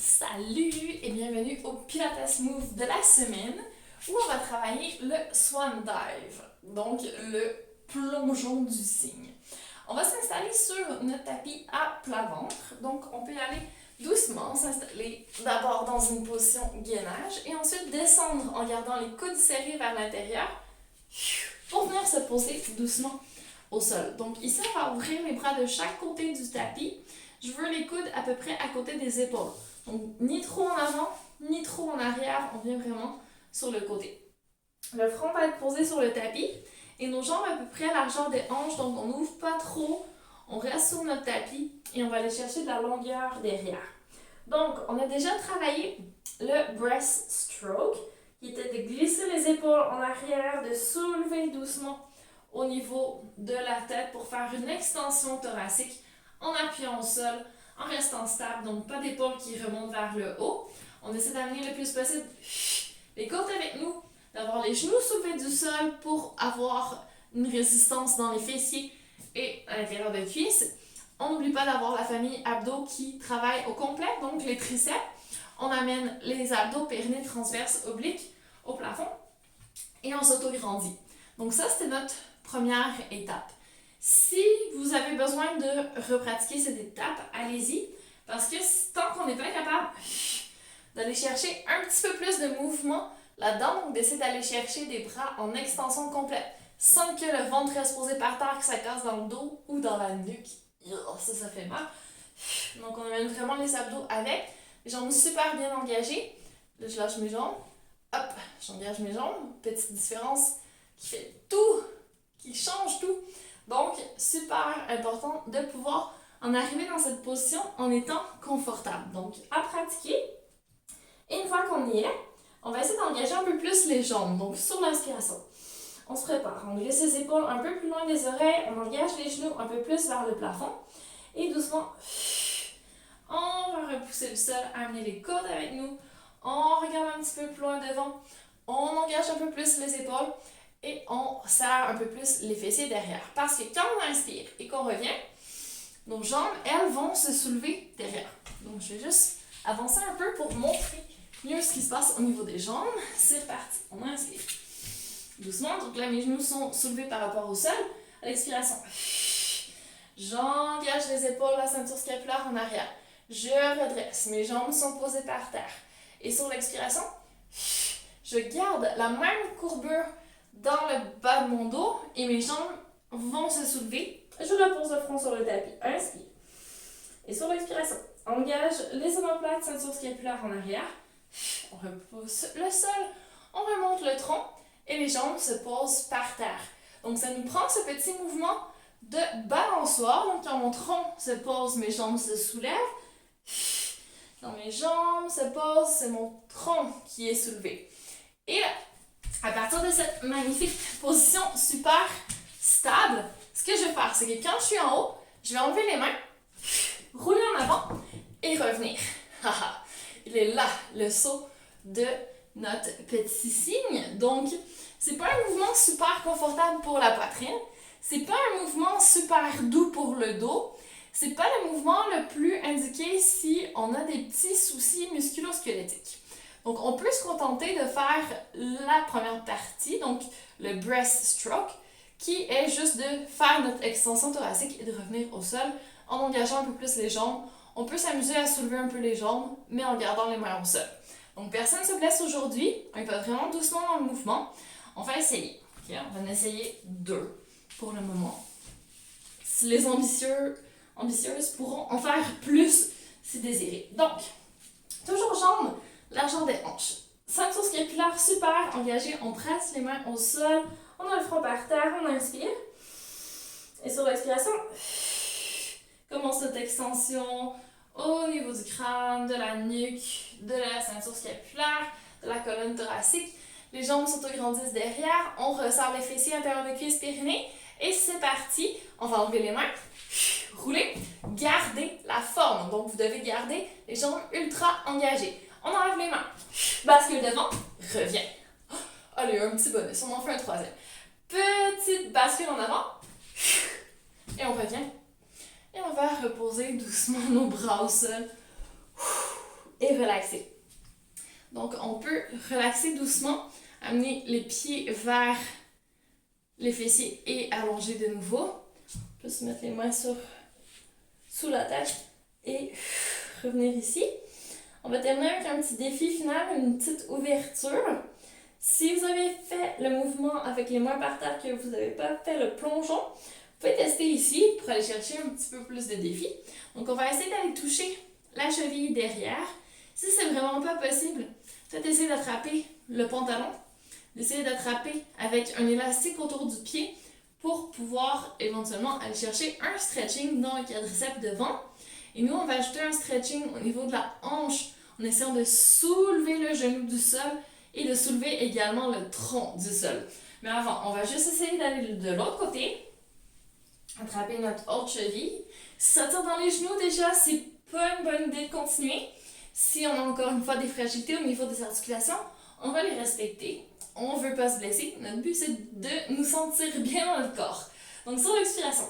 Salut et bienvenue au Pilates Move de la semaine où on va travailler le Swan Dive, donc le plongeon du cygne. On va s'installer sur notre tapis à plat ventre, donc on peut y aller doucement, s'installer d'abord dans une position gainage et ensuite descendre en gardant les coudes serrés vers l'intérieur pour venir se poser doucement au sol. Donc ici on va ouvrir les bras de chaque côté du tapis. Je veux les coudes à peu près à côté des épaules. Donc, ni trop en avant, ni trop en arrière. On vient vraiment sur le côté. Le front va être posé sur le tapis et nos jambes à peu près à la largeur des hanches. Donc, on n'ouvre pas trop. On reste sur notre tapis et on va aller chercher de la longueur derrière. Donc, on a déjà travaillé le breaststroke, qui était de glisser les épaules en arrière, de soulever doucement au niveau de la tête pour faire une extension thoracique en appuyant au sol, en restant stable, donc pas d'épaules qui remontent vers le haut. On essaie d'amener le plus possible les côtes avec nous, d'avoir les genoux soulevés du sol pour avoir une résistance dans les fessiers et à l'intérieur des cuisses. On n'oublie pas d'avoir la famille abdos qui travaille au complet, donc les triceps. On amène les abdos, périnée, transverse, oblique au plafond et on s'auto-grandit. Donc ça, c'était notre première étape. Si vous avez besoin de repratiquer cette étape, allez-y, parce que tant qu'on n'est pas capable d'aller chercher un petit peu plus de mouvement là-dedans, donc d'essayer d'aller chercher des bras en extension complète, sans que le ventre reste posé par terre, que ça casse dans le dos ou dans la nuque. Ça fait mal. Donc on amène vraiment les abdos avec, les jambes super bien engagées. Là, je lâche mes jambes. Hop, j'engage mes jambes. Petite différence qui fait tout, qui change tout. Donc, super important de pouvoir en arriver dans cette position en étant confortable. Donc, à pratiquer. Et une fois qu'on y est, on va essayer d'engager un peu plus les jambes. Donc, sur l'inspiration, on se prépare. On glisse les épaules un peu plus loin des oreilles. On engage les genoux un peu plus vers le plafond. Et doucement, on va repousser le sol, amener les côtes avec nous. On regarde un petit peu plus loin devant. On engage un peu plus les épaules. Et on serre un peu plus les fessiers derrière. Parce que quand on inspire et qu'on revient, nos jambes, elles, vont se soulever derrière. Donc, je vais juste avancer un peu pour montrer mieux ce qui se passe au niveau des jambes. C'est reparti. On inspire. Doucement. Donc là, mes genoux sont soulevés par rapport au sol. À l'expiration, j'engage les épaules, la ceinture scapulaire en arrière. Je redresse. Mes jambes sont posées par terre. Et sur l'expiration, je garde la même courbure dans le bas de mon dos et mes jambes vont se soulever. Je repose le front sur le tapis. Inspire. Et sur l'expiration, engage les omoplates, ceinture scapulaire en arrière. On repousse le sol, on remonte le tronc et les jambes se posent par terre. Donc ça nous prend ce petit mouvement de balançoire. Donc quand mon tronc se pose, mes jambes se soulèvent. Quand mes jambes se posent, c'est mon tronc qui est soulevé. Et là, à partir de cette magnifique position super stable, ce que je vais faire, c'est que quand je suis en haut, je vais enlever les mains, rouler en avant et revenir. Il est là, le saut de notre petit cygne. Donc, c'est pas un mouvement super confortable pour la poitrine. C'est pas un mouvement super doux pour le dos. C'est pas le mouvement le plus indiqué si on a des petits soucis musculo-squelettiques. Donc, on peut se contenter de faire la première partie, donc le breaststroke, qui est juste de faire notre extension thoracique et de revenir au sol en engageant un peu plus les jambes. On peut s'amuser à soulever un peu les jambes, mais en gardant les mains au sol. Donc, personne ne se blesse aujourd'hui. On va vraiment doucement dans le mouvement. On va essayer. Okay, on va en essayer 2 pour le moment. Les ambitieuses pourront en faire plus si désiré. Donc, toujours jambes, largeur des hanches. Ceinture scapulaire super engagée. On presse les mains au sol. On a le front par terre. On inspire. Et sur l'expiration, commence notre extension au niveau du crâne, de la nuque, de la ceinture scapulaire, de la colonne thoracique. Les jambes s'autograndissent derrière. On resserre les fessiers intérieurs de cuisse périnée. Et c'est parti. On va enlever les mains. Rouler. Gardez la forme. Donc, vous devez garder les jambes ultra engagées. On enlève les mains. Bascule devant. Reviens. Allez, un petit bonus. On en fait un troisième. Petite bascule en avant. Et on revient. Et on va reposer doucement nos bras au sol. et relaxer. Donc, on peut relaxer doucement, amener les pieds vers les fessiers et allonger de nouveau. On peut se mettre les mains sous la tête et revenir ici. On va terminer avec un petit défi final, une petite ouverture. Si vous avez fait le mouvement avec les mains par terre, que vous n'avez pas fait le plongeon, vous pouvez tester ici pour aller chercher un petit peu plus de défis. Donc, on va essayer d'aller toucher la cheville derrière. Si c'est vraiment pas possible, peut-être essayer d'attraper le pantalon, d'essayer d'attraper avec un élastique autour du pied pour pouvoir éventuellement aller chercher un stretching dans le quadriceps devant. Et nous, on va ajouter un stretching au niveau de la hanche en essayant de soulever le genou du sol et de soulever également le tronc du sol. Mais avant, on va juste essayer d'aller de l'autre côté, attraper notre autre cheville. Si ça tire dans les genoux déjà, c'est pas une bonne idée de continuer. Si on a encore une fois des fragilités au niveau des articulations, on va les respecter. On veut pas se blesser. Notre but, c'est de nous sentir bien dans le corps. Donc, sur l'expiration,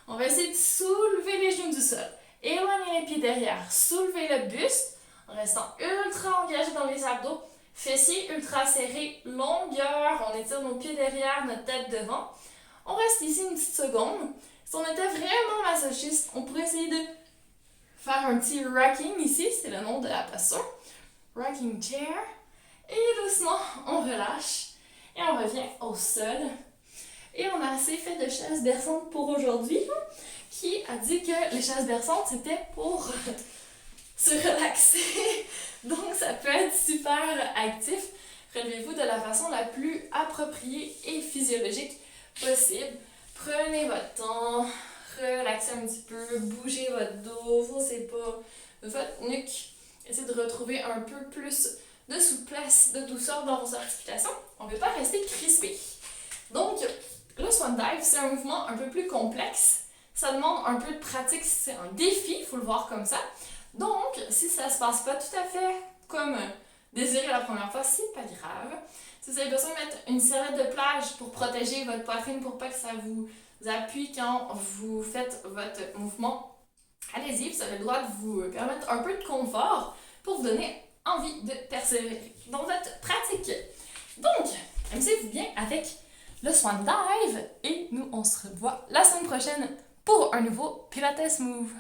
on va essayer de soulever les genoux du sol. Éloigner les pieds derrière. Soulever le buste en restant ultra engagé dans les abdos. Fessiers ultra serrés. Longueur. On étire nos pieds derrière, notre tête devant. On reste ici une petite seconde. Si on était vraiment masochiste, on pourrait essayer de faire un petit rocking ici. C'est le nom de la posture. Rocking chair. Et doucement, on relâche. Et on revient au sol. Et on a assez fait de chaises berçantes pour aujourd'hui. Qui a dit que les chaises berçantes, c'était pour se relaxer. Donc, ça peut être super actif. Relevez-vous de la façon la plus appropriée et physiologique possible. Prenez votre temps, relaxez un petit peu, bougez votre dos, forcez pas votre nuque. Essayez de retrouver un peu plus de souplesse, de douceur dans vos articulations. On ne veut pas rester crispé. Donc, le Swan Dive, c'est un mouvement un peu plus complexe. Ça demande un peu de pratique, c'est un défi, il faut le voir comme ça. Donc, si ça ne se passe pas tout à fait comme désiré la première fois, c'est pas grave. Si vous avez besoin de mettre une serviette de plage pour protéger votre poitrine, pour pas que ça vous appuie quand vous faites votre mouvement, allez-y, vous avez le droit de vous permettre un peu de confort pour vous donner envie de persévérer dans votre pratique. Donc, amusez-vous bien avec le Swan Dive et nous, on se revoit la semaine prochaine pour un nouveau Pilates Move.